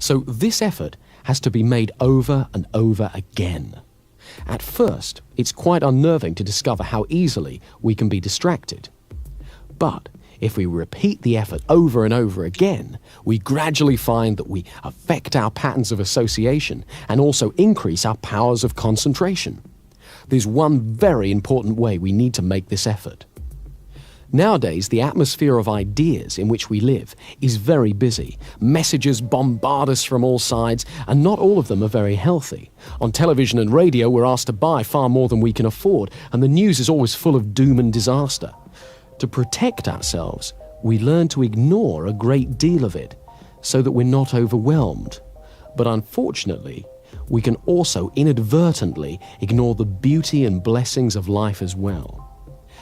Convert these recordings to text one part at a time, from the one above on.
So this effort has to be made over and over again. At first, it's quite unnerving to discover how easily we can be distracted. But if we repeat the effort over and over again, we gradually find that we affect our patterns of association and also increase our powers of concentration. There's one very important way we need to make this effort. Nowadays, the atmosphere of ideas in which we live is very busy. Messages bombard us from all sides, and not all of them are very healthy. On television and radio, we're asked to buy far more than we can afford, and the news is always full of doom and disaster. To protect ourselves, we learn to ignore a great deal of it so that we're not overwhelmed. But unfortunately, we can also inadvertently ignore the beauty and blessings of life as well.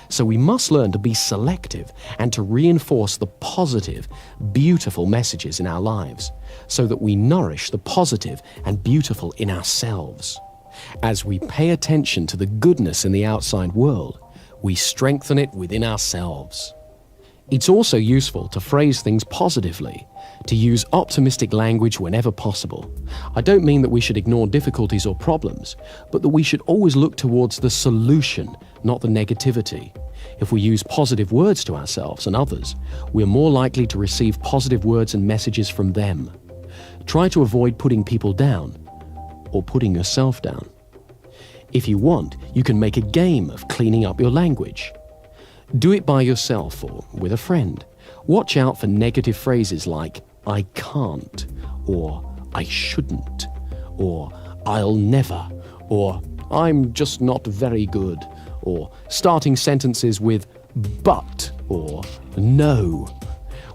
So we must learn to be selective and to reinforce the positive, beautiful messages in our lives so that we nourish the positive and beautiful in ourselves. As we pay attention to the goodness in the outside world, we strengthen it within ourselves. It's also useful to phrase things positively, to use optimistic language whenever possible. I don't mean that we should ignore difficulties or problems, but that we should always look towards the solution, not the negativity. If we use positive words to ourselves and others, we're more likely to receive positive words and messages from them. Try to avoid putting people down or putting yourself down. If you want, you can make a game of cleaning up your language. Do it by yourself or with a friend. Watch out for negative phrases like "I can't," or "I shouldn't," or "I'll never," or "I'm just not very good," or starting sentences with "but" or "no."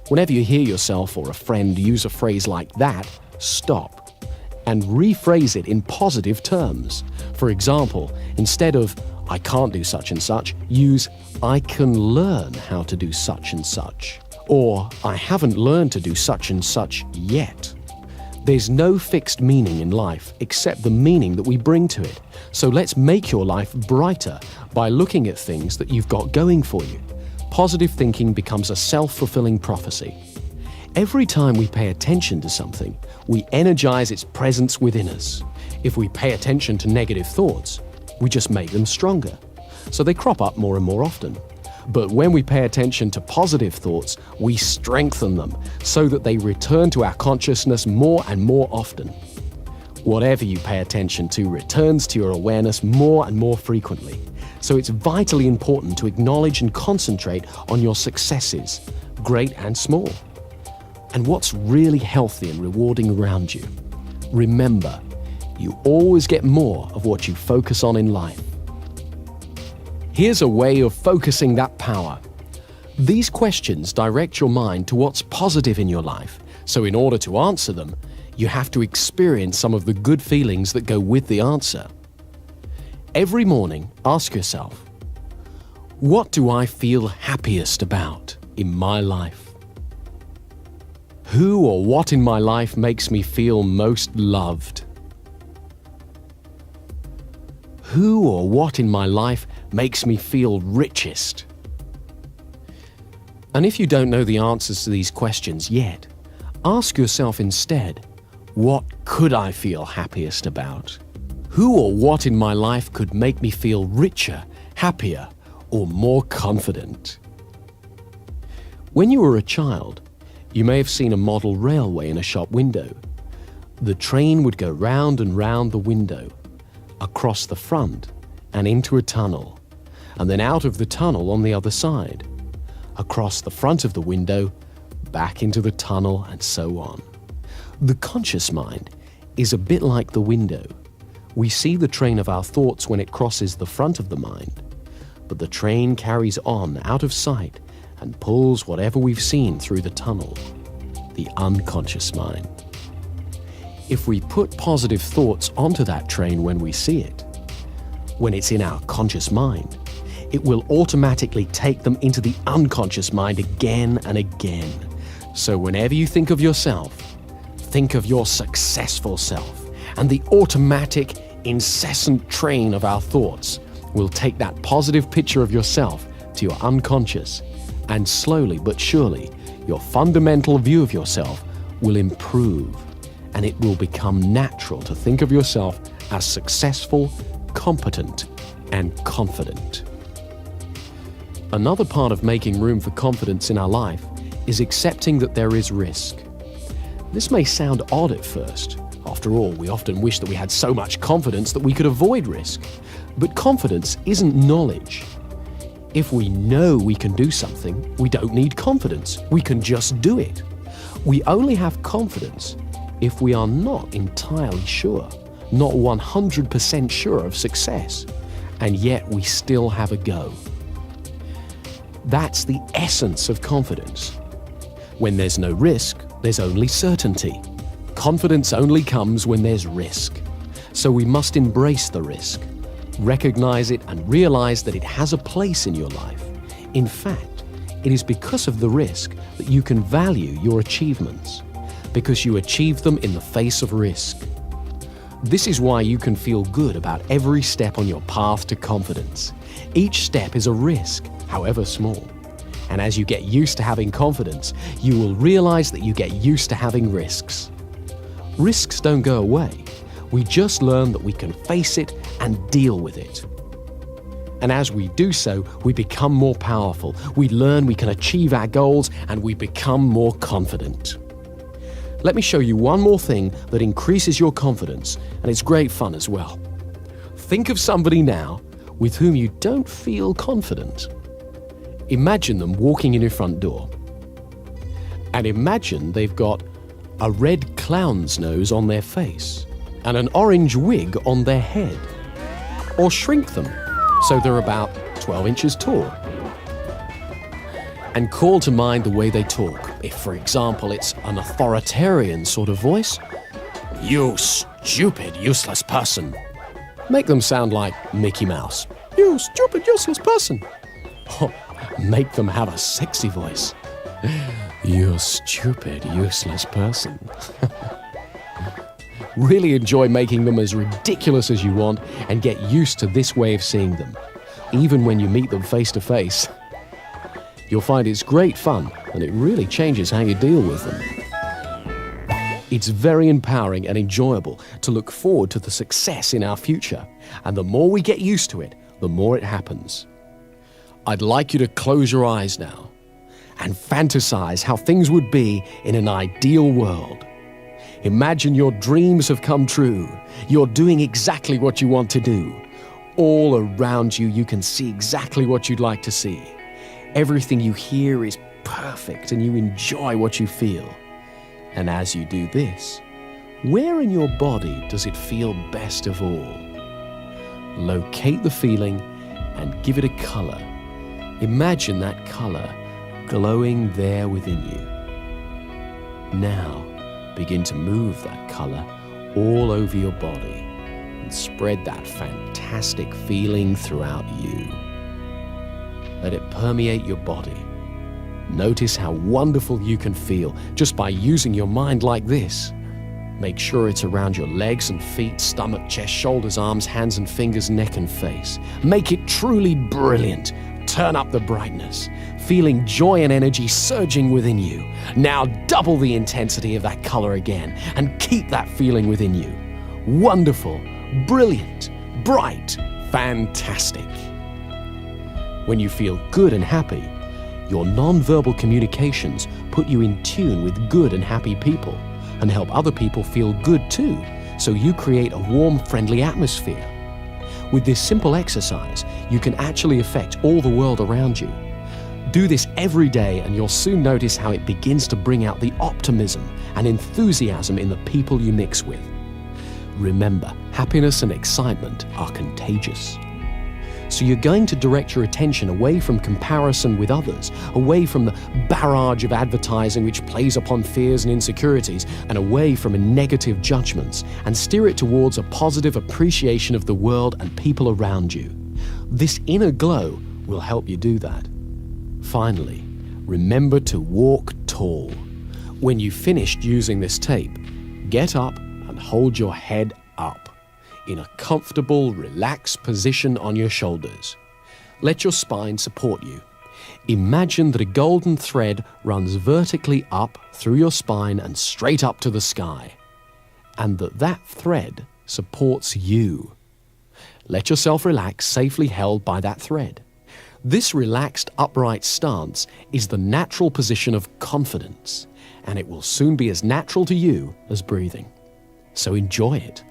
Whenever you hear yourself or a friend use a phrase like that, stop and rephrase it in positive terms. For example, instead of "I can't do such and such," use "I can learn how to do such and such," or "I haven't learned to do such and such yet." There's no fixed meaning in life except the meaning that we bring to it. So let's make your life brighter by looking at things that you've got going for you. Positive thinking becomes a self-fulfilling prophecy. Every time we pay attention to something, we energize its presence within us. If we pay attention to negative thoughts, we just make them stronger, so they crop up more and more often. But when we pay attention to positive thoughts, we strengthen them so that they return to our consciousness more and more often. Whatever you pay attention to returns to your awareness more and more frequently. So it's vitally important to acknowledge and concentrate on your successes, great and small, and what's really healthy and rewarding around you. Remember, you always get more of what you focus on in life. Here's a way of focusing that power. These questions direct your mind to what's positive in your life, so in order to answer them, you have to experience some of the good feelings that go with the answer. Every morning, ask yourself, what do I feel happiest about in my life? Who or what in my life makes me feel most loved? Who or what in my life makes me feel richest? And if you don't know the answers to these questions yet, ask yourself instead, what could I feel happiest about? Who or what in my life could make me feel richer, happier, or more confident? When you were a child, you may have seen a model railway in a shop window. The train would go round and round the window, across the front and into a tunnel, and then out of the tunnel on the other side, across the front of the window, back into the tunnel, and so on. The conscious mind is a bit like the window. We see the train of our thoughts when it crosses the front of the mind, but the train carries on out of sight and pulls whatever we've seen through the tunnel, the unconscious mind. If we put positive thoughts onto that train when we see it, when it's in our conscious mind, it will automatically take them into the unconscious mind again and again. So whenever you think of yourself, think of your successful self, and the automatic, incessant train of our thoughts will take that positive picture of yourself to your unconscious, and slowly but surely, your fundamental view of yourself will improve, and it will become natural to think of yourself as successful, competent, and confident. Another part of making room for confidence in our life is accepting that there is risk. This may sound odd at first. After all, we often wish that we had so much confidence that we could avoid risk. But confidence isn't knowledge. If we know we can do something, we don't need confidence. We can just do it. We only have confidence if we are not entirely sure, not 100% sure of success, and yet we still have a go. That's the essence of confidence. When there's no risk, there's only certainty. Confidence only comes when there's risk. So we must embrace the risk, recognize it, and realize that it has a place in your life. In fact, it is because of the risk that you can value your achievements, because you achieve them in the face of risk. This is why you can feel good about every step on your path to confidence. Each step is a risk, however small. And as you get used to having confidence, you will realize that you get used to having risks. Risks don't go away. We just learn that we can face it and deal with it. And as we do so, we become more powerful. We learn we can achieve our goals, and we become more confident. Let me show you one more thing that increases your confidence, and it's great fun as well. Think of somebody now with whom you don't feel confident. Imagine them walking in your front door. And imagine they've got a red clown's nose on their face and an orange wig on their head. Or shrink them so they're about 12 inches tall. And call to mind the way they talk. If, for example, it's an authoritarian sort of voice, "You stupid, useless person." Make them sound like Mickey Mouse. "You stupid, useless person." Oh, make them have a sexy voice. "You stupid, useless person." Really enjoy making them as ridiculous as you want and get used to this way of seeing them, even when you meet them face to face. You'll find it's great fun, and it really changes how you deal with them. It's very empowering and enjoyable to look forward to the success in our future, and the more we get used to it, the more it happens. I'd like you to close your eyes now and fantasize how things would be in an ideal world. Imagine your dreams have come true. You're doing exactly what you want to do. All around you, you can see exactly what you'd like to see. Everything you hear is perfect, and you enjoy what you feel. And as you do this, where in your body does it feel best of all? Locate the feeling and give it a color. Imagine that color glowing there within you. Now, begin to move that color all over your body and spread that fantastic feeling throughout you. Let it permeate your body. Notice how wonderful you can feel just by using your mind like this. Make sure it's around your legs and feet, stomach, chest, shoulders, arms, hands and fingers, neck and face. Make it truly brilliant. Turn up the brightness, feeling joy and energy surging within you. Now double the intensity of that color again and keep that feeling within you. Wonderful, brilliant, bright, fantastic. When you feel good and happy, your non-verbal communications put you in tune with good and happy people and help other people feel good too, so you create a warm, friendly atmosphere. With this simple exercise, you can actually affect all the world around you. Do this every day and you'll soon notice how it begins to bring out the optimism and enthusiasm in the people you mix with. Remember, happiness and excitement are contagious. So you're going to direct your attention away from comparison with others, away from the barrage of advertising which plays upon fears and insecurities, and away from negative judgments, and steer it towards a positive appreciation of the world and people around you. This inner glow will help you do that. Finally, remember to walk tall. When you've finished using this tape, get up and hold your head up in a comfortable, relaxed position on your shoulders. Let your spine support you. Imagine that a golden thread runs vertically up through your spine and straight up to the sky. and that thread supports you. Let yourself relax, safely held by that thread. This relaxed, upright stance is the natural position of confidence, and it will soon be as natural to you as breathing. So enjoy it.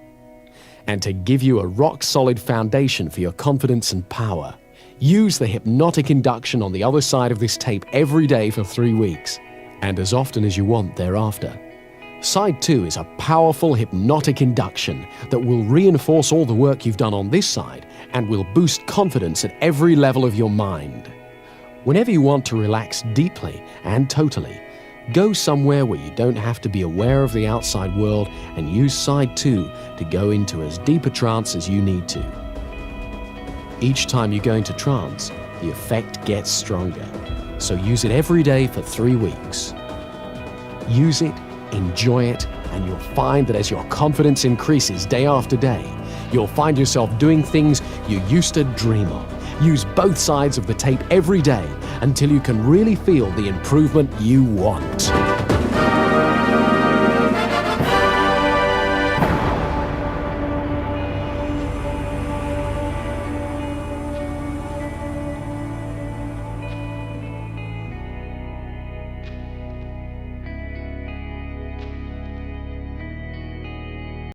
And to give you a rock-solid foundation for your confidence and power, use the hypnotic induction on the other side of this tape every day for 3 weeks, and as often as you want thereafter. Side 2 is a powerful hypnotic induction that will reinforce all the work you've done on this side and will boost confidence at every level of your mind. Whenever you want to relax deeply and totally, go somewhere where you don't have to be aware of the outside world and use side 2 to go into as deep a trance as you need to. Each time you go into trance, the effect gets stronger. So use it every day for 3 weeks. Use it, enjoy it, and you'll find that as your confidence increases day after day, you'll find yourself doing things you used to dream of. Use both sides of the tape every day until you can really feel the improvement you want.